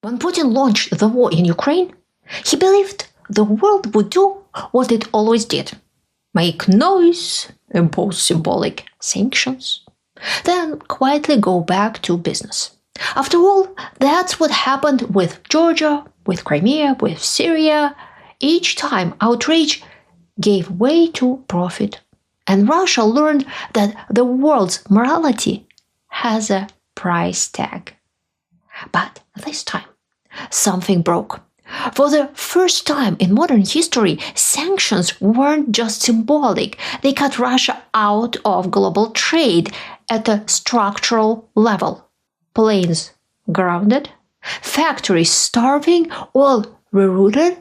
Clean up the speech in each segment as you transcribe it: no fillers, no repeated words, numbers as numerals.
When Putin launched the war in Ukraine, he believed the world would do what it always did: make noise, impose symbolic sanctions, then quietly go back to business. After all, that's what happened with Georgia, with Crimea, with Syria. Each time outrage gave way to profit, and Russia learned that the world's morality has a price tag. But this time, something broke. For the first time in modern history, sanctions weren't just symbolic. They cut Russia out of global trade at a structural level. Planes grounded, factories starving, oil rerouted,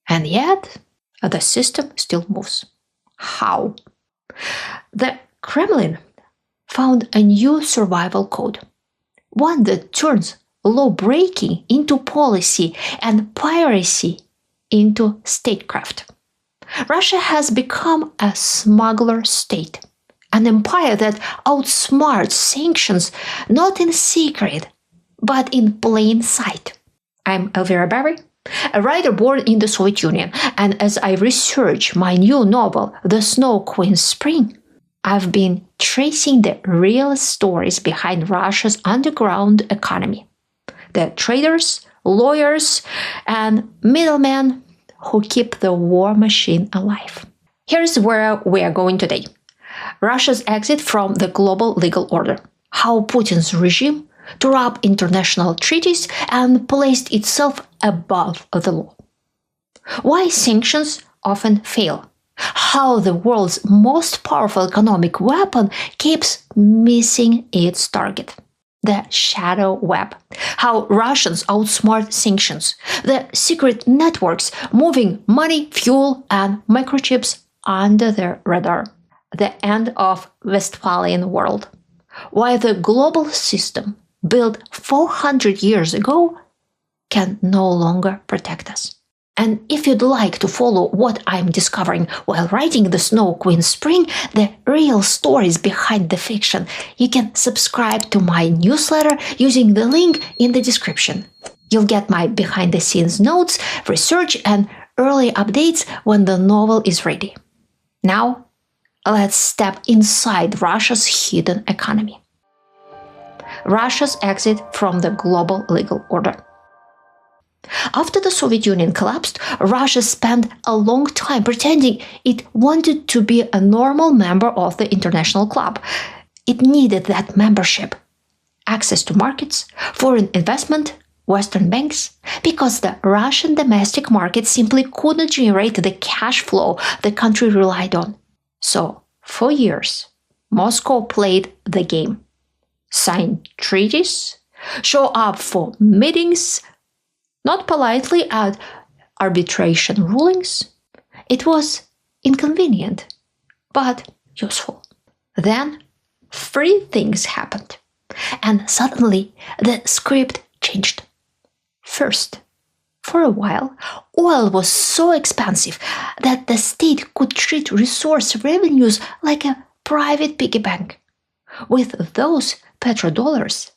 and yet the system still moves. How? The Kremlin found a new survival code, one that turns lawbreaking into policy and piracy into statecraft. Russia has become a smuggler state, an empire that outsmarts sanctions not in secret, but in plain sight. I'm Elvira Bary, a writer born in the Soviet Union, and as I research my new novel, The Snow Queen's Spring, I've been tracing the real stories behind Russia's underground economy. The traders, lawyers, and middlemen who keep the war machine alive. Here's where we are going today. Russia's exit from the global legal order. How Putin's regime tore up international treaties and placed itself above the law. Why sanctions often fail. How the world's most powerful economic weapon keeps missing its target. The shadow web. How Russians outsmart sanctions. The secret networks moving money, fuel, and microchips under the radar. The end of Westphalian World. Why the global system, built 400 years ago, can no longer protect us. And if you'd like to follow what I'm discovering while writing The Snow Queen's Spring, the real stories behind the fiction, you can subscribe to my newsletter using the link in the description. You'll get my behind-the-scenes notes, research, and early updates when the novel is ready. Now, let's step inside Russia's hidden economy. Russia's exit from the global legal order. After the Soviet Union collapsed, Russia spent a long time pretending it wanted to be a normal member of the international club. It needed that membership, access to markets, foreign investment, Western banks, because the Russian domestic market simply couldn't generate the cash flow the country relied on. So, for years, Moscow played the game. Sign treaties, show up for meetings, not politely at arbitration rulings. It was inconvenient, but useful. Then, three things happened, and suddenly the script changed. First, for a while, oil was so expensive that the state could treat resource revenues like a private piggy bank. With those petrodollars,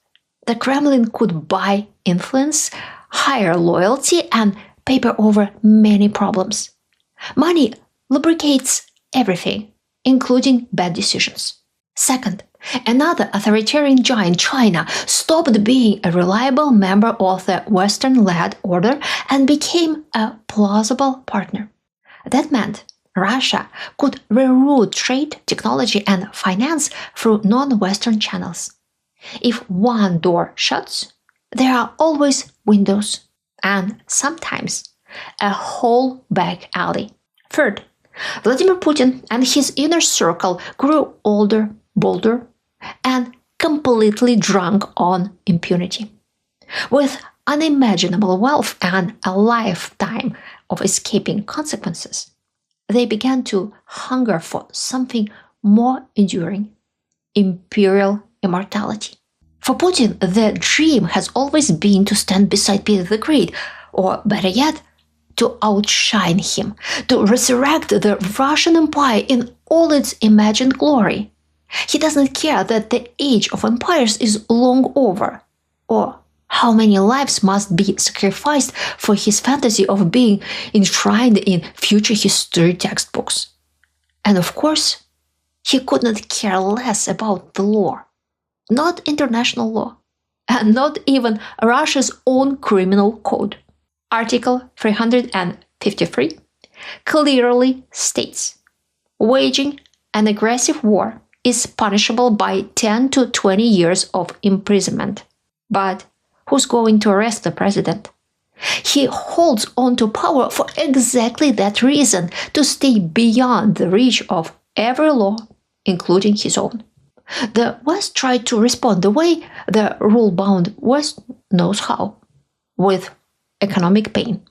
the Kremlin could buy influence, hire loyalty, and paper over many problems. Money lubricates everything, including bad decisions. Second, another authoritarian giant, China, stopped being a reliable member of the Western-led order and became a plausible partner. That meant Russia could reroute trade, technology, and finance through non-Western channels. If one door shuts, there are always windows, and sometimes a whole back alley. Third, Vladimir Putin and his inner circle grew older, bolder, and completely drunk on impunity. With unimaginable wealth and a lifetime of escaping consequences, they began to hunger for something more enduring: imperial immortality. For Putin, the dream has always been to stand beside Peter the Great, or better yet, to outshine him, to resurrect the Russian Empire in all its imagined glory. He doesn't care that the age of empires is long over, or How many lives must be sacrificed for his fantasy of being enshrined in future history textbooks? And of course, he could not care less about the law, not international law, and not even Russia's own criminal code. Article 353 clearly states, waging an aggressive war is punishable by 10 to 20 years of imprisonment. But who's going to arrest the president? He holds on to power for exactly that reason, to stay beyond the reach of every law, including his own. The West tried to respond the way the rule-bound West knows how, with economic pain.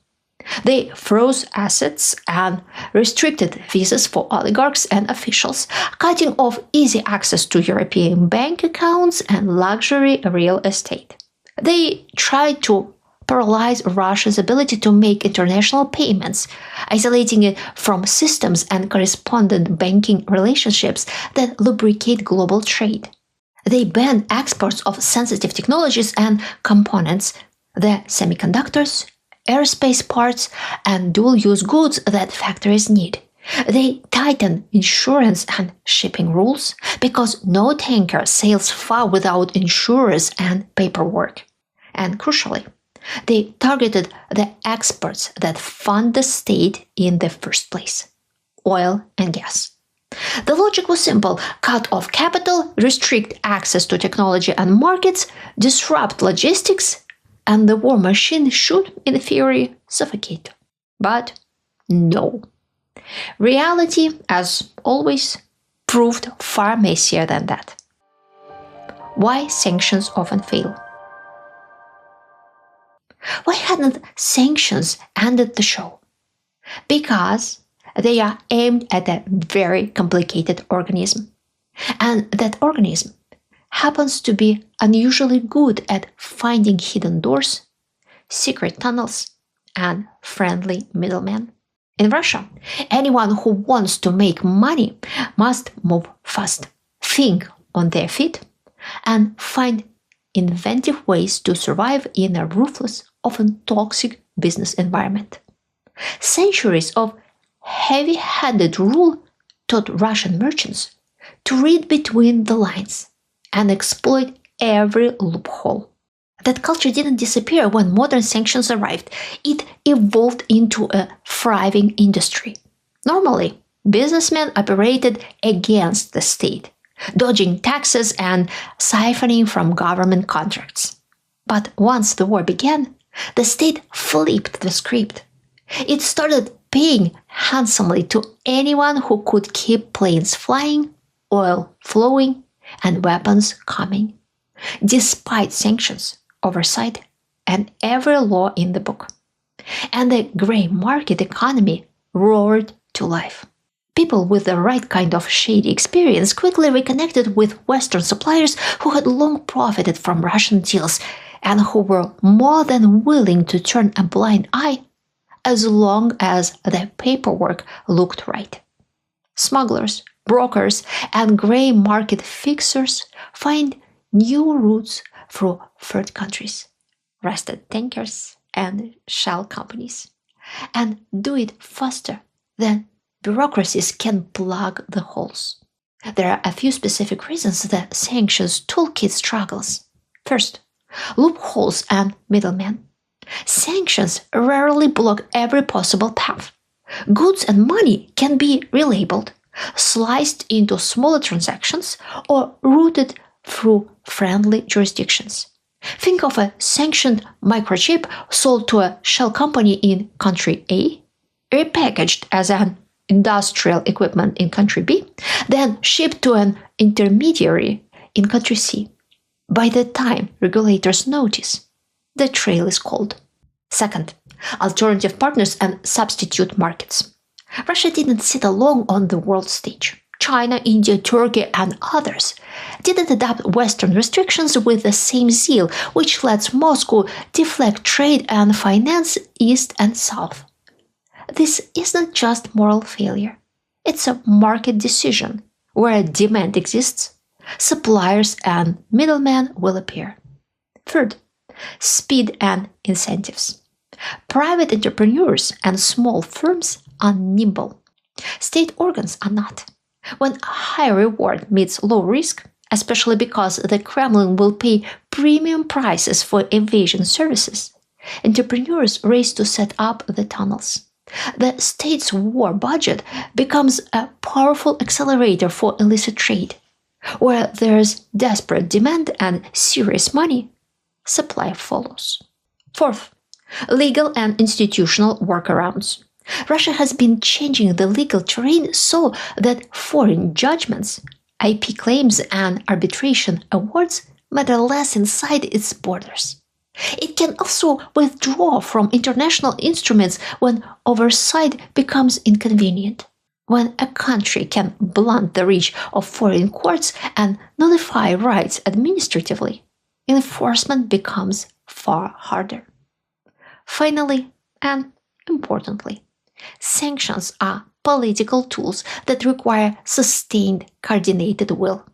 They froze assets and restricted visas for oligarchs and officials, cutting off easy access to European bank accounts and luxury real estate. They tried to paralyze Russia's ability to make international payments, isolating it from systems and correspondent banking relationships that lubricate global trade. They banned exports of sensitive technologies and components, the semiconductors, aerospace parts, and dual-use goods that factories need. They tightened insurance and shipping rules because no tanker sails far without insurers and paperwork. And crucially, they targeted the exports that fund the state in the first place: oil and gas. The logic was simple: cut off capital, restrict access to technology and markets, disrupt logistics, and the war machine should, in theory, suffocate. But no. Reality, as always, proved far messier than that. Why sanctions often fail? Why hadn't sanctions ended the show? Because they are aimed at a very complicated organism. And that organism happens to be unusually good at finding hidden doors, secret tunnels, and friendly middlemen. In Russia, anyone who wants to make money must move fast, think on their feet, and find inventive ways to survive in a ruthless, often toxic business environment. Centuries of heavy-handed rule taught Russian merchants to read between the lines and exploit every loophole. That culture didn't disappear when modern sanctions arrived. It evolved into a thriving industry. Normally, businessmen operated against the state, dodging taxes and siphoning from government contracts. But once the war began, the state flipped the script. It started paying handsomely to anyone who could keep planes flying, oil flowing, and weapons coming, despite sanctions, oversight, and every law in the book. And the gray market economy roared to life. People with the right kind of shady experience quickly reconnected with Western suppliers who had long profited from Russian deals and who were more than willing to turn a blind eye as long as the paperwork looked right. Smugglers, brokers, and gray market fixers find new routes through third countries, rusted tankers, and shell companies, and do it faster than bureaucracies can plug the holes. There are a few specific reasons the sanctions toolkit struggles. First, loopholes and middlemen. Sanctions rarely block every possible path. Goods and money can be relabeled, sliced into smaller transactions, or routed through friendly jurisdictions. Think of a sanctioned microchip sold to a shell company in country A, repackaged as an industrial equipment in country B, then shipped to an intermediary in country C. By the time regulators notice, the trail is cold. Second, alternative partners and substitute markets. Russia didn't sit alone on the world stage. China, India, Turkey, and others didn't adopt Western restrictions with the same zeal, which lets Moscow deflect trade and finance east and south. This isn't just moral failure. It's a market decision. Where demand exists, suppliers and middlemen will appear. Third, speed and incentives. Private entrepreneurs and small firms are nimble. State organs are not. When high reward meets low risk, especially because the Kremlin will pay premium prices for evasion services, entrepreneurs race to set up the tunnels. The state's war budget becomes a powerful accelerator for illicit trade. Where there's desperate demand and serious money, supply follows. Fourth, legal and institutional workarounds. Russia has been changing the legal terrain so that foreign judgments, IP claims, and arbitration awards matter less inside its borders. It can also withdraw from international instruments when oversight becomes inconvenient. When a country can blunt the reach of foreign courts and nullify rights administratively, enforcement becomes far harder. Finally, and importantly, sanctions are political tools that require sustained, coordinated will.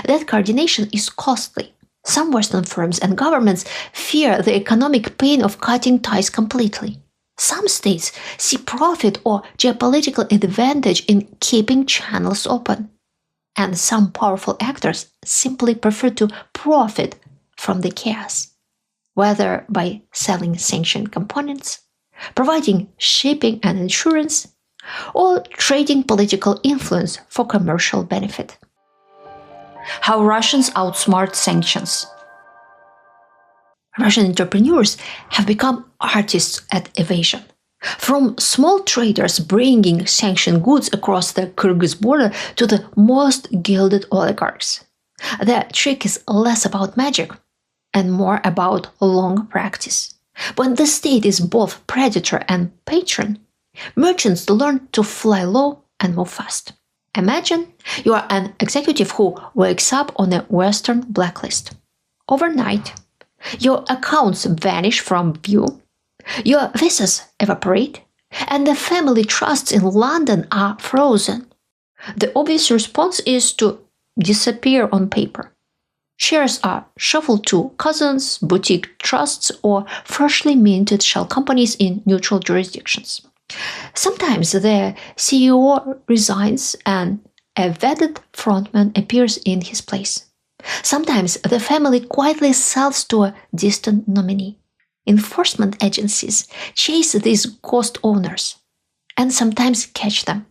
That coordination is costly. Some Western firms and governments fear the economic pain of cutting ties completely. Some states see profit or geopolitical advantage in keeping channels open. And some powerful actors simply prefer to profit from the chaos, whether by selling sanctioned components, providing shipping and insurance, or trading political influence for commercial benefit. How Russians outsmart sanctions. Russian entrepreneurs have become artists at evasion. From small traders bringing sanctioned goods across the Kyrgyz border to the most gilded oligarchs. The trick is less about magic and more about long practice. When the state is both predator and patron, merchants learn to fly low and move fast. Imagine you are an executive who wakes up on a Western blacklist. Overnight, your accounts vanish from view, your visas evaporate, and the family trusts in London are frozen. The obvious response is to disappear on paper. Shares are shuffled to cousins, boutique trusts, or freshly minted shell companies in neutral jurisdictions. Sometimes the CEO resigns and a vetted frontman appears in his place. Sometimes the family quietly sells to a distant nominee. Enforcement agencies chase these ghost owners and sometimes catch them.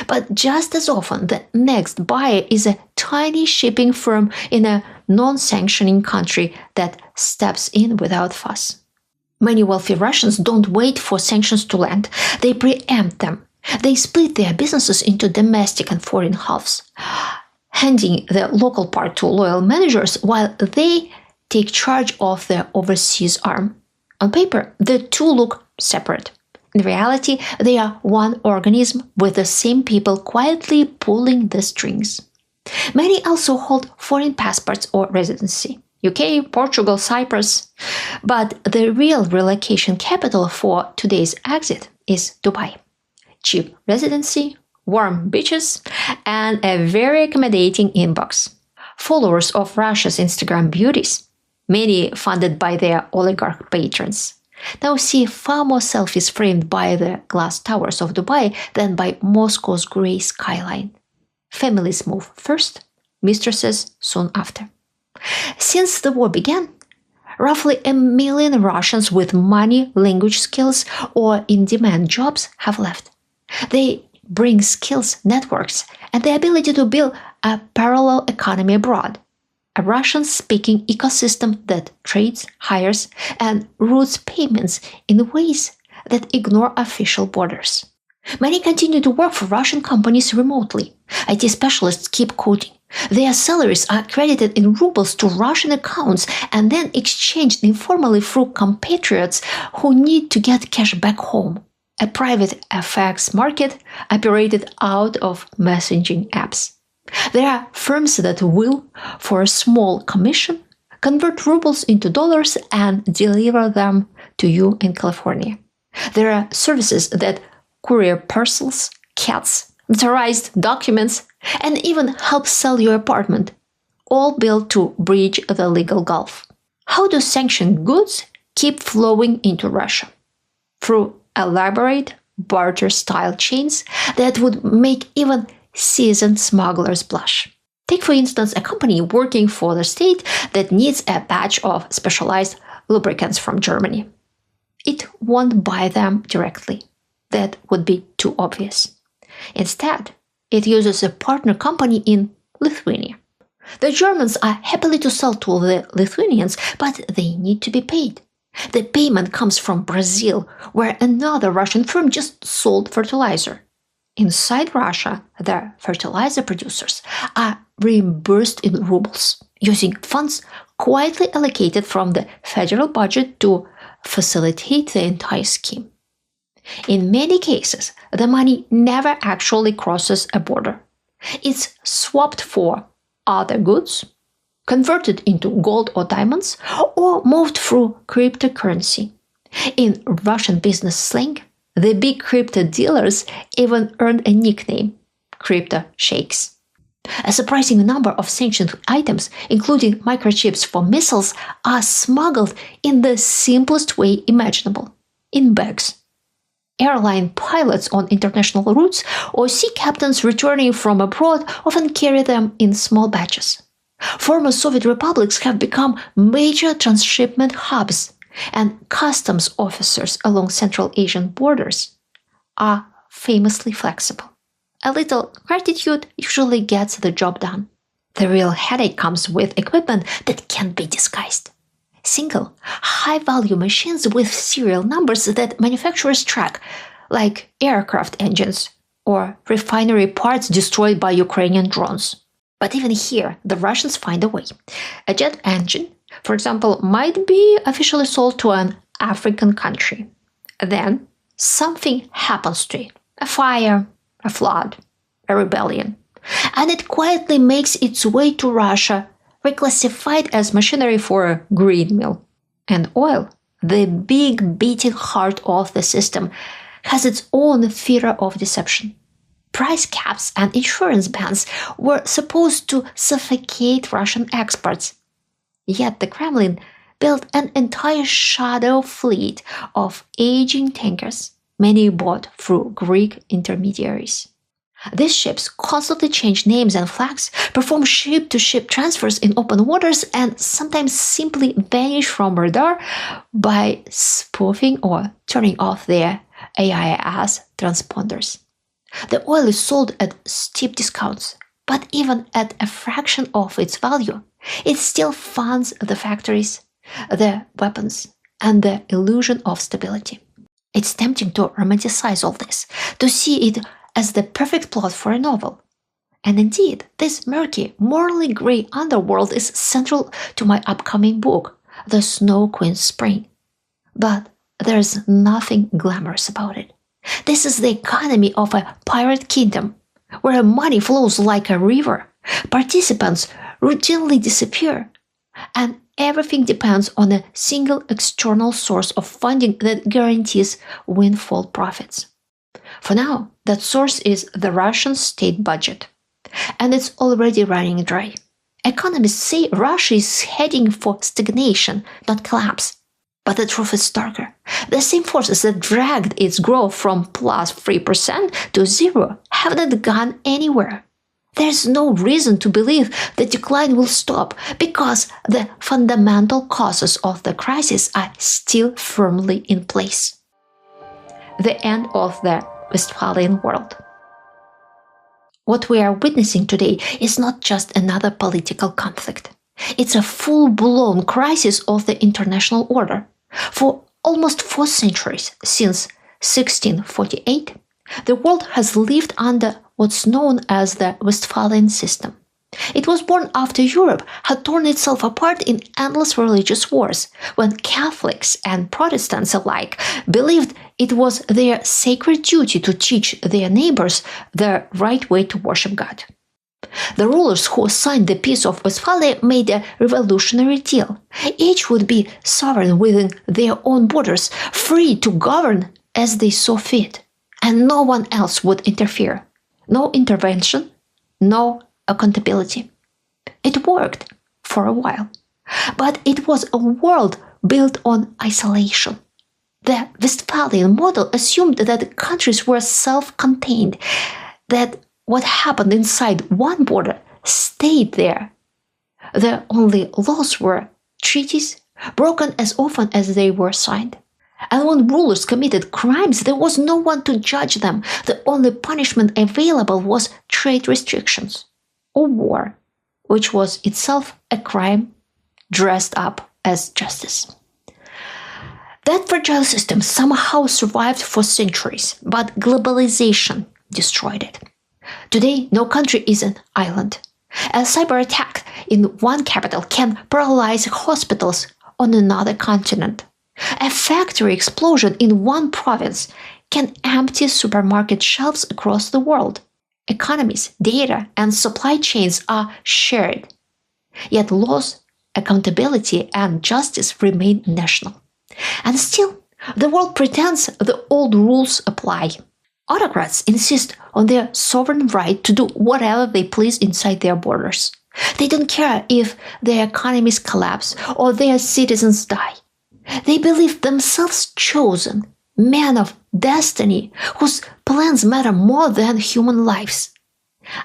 But just as often, the next buyer is a tiny shipping firm in a non-sanctioning country that steps in without fuss. Many wealthy Russians don't wait for sanctions to land. They preempt them. They split their businesses into domestic and foreign halves, handing the local part to loyal managers while they take charge of the overseas arm. On paper, the two look separate. In reality, they are one organism with the same people quietly pulling the strings. Many also hold foreign passports or residency. UK, Portugal, Cyprus. But the real relocation capital for today's exit is Dubai. Cheap residency, warm beaches, and a very accommodating inbox. Followers of Russia's Instagram beauties, many funded by their oligarch patrons, now see far more selfies framed by the glass towers of Dubai than by Moscow's grey skyline. Families move first, mistresses soon after. Since the war began, roughly 1 million Russians with money, language skills, or in-demand jobs have left. They bring skills, networks, and the ability to build a parallel economy abroad, a Russian-speaking ecosystem that trades, hires, and routes payments in ways that ignore official borders. Many continue to work for Russian companies remotely. IT specialists keep coding. Their salaries are credited in rubles to Russian accounts and then exchanged informally through compatriots who need to get cash back home. A private FX market operated out of messaging apps. There are firms that will, for a small commission, convert rubles into dollars and deliver them to you in California. There are services that courier parcels, cats, notarized documents, and even help sell your apartment, all built to bridge the legal gulf. How do sanctioned goods keep flowing into Russia? Through elaborate barter-style chains that would make even seasoned smugglers blush. Take, for instance, a company working for the state that needs a batch of specialized lubricants from Germany. It won't buy them directly. That would be too obvious. Instead, it uses a partner company in Lithuania. The Germans are happy to sell to the Lithuanians, but they need to be paid. The payment comes from Brazil, where another Russian firm just sold fertilizer. Inside Russia, the fertilizer producers are reimbursed in rubles, using funds quietly allocated from the federal budget to facilitate the entire scheme. In many cases, the money never actually crosses a border. It's swapped for other goods, converted into gold or diamonds, or moved through cryptocurrency. In Russian business slang, the big crypto dealers even earned a nickname, crypto sheikhs. A surprising number of sanctioned items, including microchips for missiles, are smuggled in the simplest way imaginable, in bags. Airline pilots on international routes or sea captains returning from abroad often carry them in small batches. Former Soviet republics have become major transshipment hubs, and customs officers along Central Asian borders are famously flexible. A little gratitude usually gets the job done. The real headache comes with equipment that can't be disguised. Single, high-value machines with serial numbers that manufacturers track, like aircraft engines or refinery parts destroyed by Ukrainian drones. But even here, the Russians find a way. A jet engine, for example, might be officially sold to an African country. Then something happens to it. A fire, a flood, a rebellion. And it quietly makes its way to Russia, reclassified as machinery for a green mill. And oil, the big beating heart of the system, has its own theater of deception. Price caps and insurance bans were supposed to suffocate Russian exports. Yet the Kremlin built an entire shadow fleet of aging tankers, many bought through Greek intermediaries. These ships constantly change names and flags, perform ship-to-ship transfers in open waters, and sometimes simply vanish from radar by spoofing or turning off their AIS transponders. The oil is sold at steep discounts, but even at a fraction of its value, it still funds the factories, the weapons, and the illusion of stability. It's tempting to romanticize all this, to see it as the perfect plot for a novel. And indeed, this murky, morally grey underworld is central to my upcoming book, The Snow Queen's Spring. But there's nothing glamorous about it. This is the economy of a pirate kingdom, where money flows like a river, participants routinely disappear, and everything depends on a single external source of funding that guarantees windfall profits. For now, that source is the Russian state budget, and it's already running dry. Economists say Russia is heading for stagnation, not collapse. But the truth is starker. The same forces that dragged its growth from plus 3% to zero haven't gone anywhere. There's no reason to believe the decline will stop because the fundamental causes of the crisis are still firmly in place. The end of the Westphalian World. What we are witnessing today is not just another political conflict. It's a full-blown crisis of the international order. For almost 4 centuries, since 1648, the world has lived under what's known as the Westphalian system. It was born after Europe had torn itself apart in endless religious wars, when Catholics and Protestants alike believed it was their sacred duty to teach their neighbors the right way to worship God. The rulers who signed the Peace of Westphalia made a revolutionary deal. Each would be sovereign within their own borders, free to govern as they saw fit, and no one else would interfere. No intervention, no accountability. It worked for a while, But it was a world built on isolation. The Westphalian model assumed that countries were self-contained, that what happened inside one border stayed there. The only laws were treaties, broken as often as they were signed. And when rulers committed crimes, there was no one to judge them. The only punishment available was trade restrictions or war, which was itself a crime dressed up as justice. That fragile system somehow survived for centuries, but globalization destroyed it. Today, no country is an island. A cyber attack in one capital can paralyze hospitals on another continent. A factory explosion in one province can empty supermarket shelves across the world. Economies, data, and supply chains are shared. Yet laws, accountability, and justice remain national. And still, the world pretends the old rules apply. Autocrats insist on their sovereign right to do whatever they please inside their borders. They don't care if their economies collapse or their citizens die. They believe themselves chosen, men of destiny, whose plans matter more than human lives.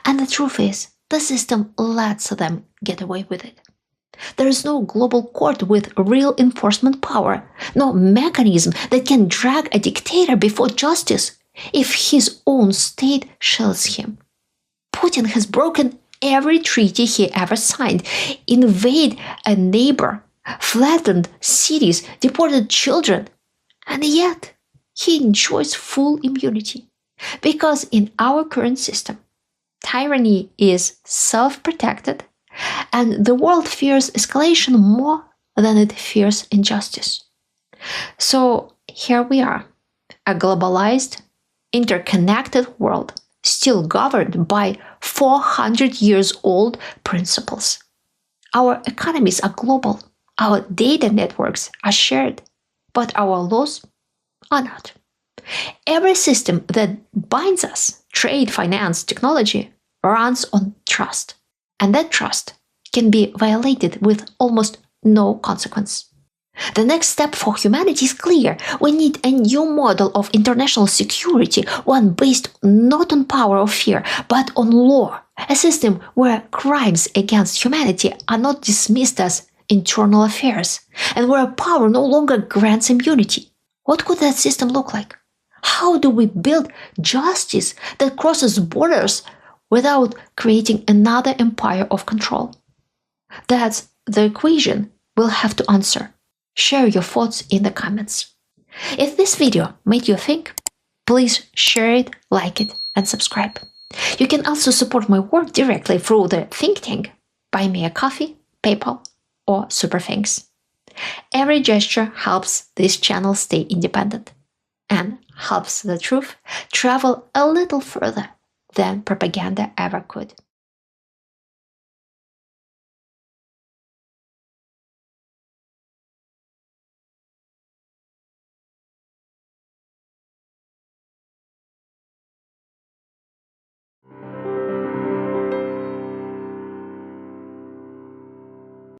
And the truth is, the system lets them get away with it. There is no global court with real enforcement power, no mechanism that can drag a dictator before justice if his own state shields him. Putin has broken every treaty he ever signed, invaded a neighbor, flattened cities, deported children, and yet he enjoys full immunity. Because in our current system, tyranny is self-protected, and the world fears escalation more than it fears injustice. So here we are, a globalized, interconnected world, still governed by 400 years old principles. Our economies are global, our data networks are shared, but our laws are not. Every system that binds us, trade, finance, technology, runs on trust. And that trust can be violated with almost no consequence. The next step for humanity is clear. We need a new model of international security, one based not on power or fear, but on law. A system where crimes against humanity are not dismissed as internal affairs, and where power no longer grants immunity. What could that system look like? How do we build justice that crosses borders without creating another empire of control? That's the equation we'll have to answer. Share your thoughts in the comments. If this video made you think, please share it, like it, and subscribe. You can also support my work directly through the think tank, buy me a coffee, PayPal, or Super Thanks. Every gesture helps this channel stay independent and helps the truth travel a little further than propaganda ever could.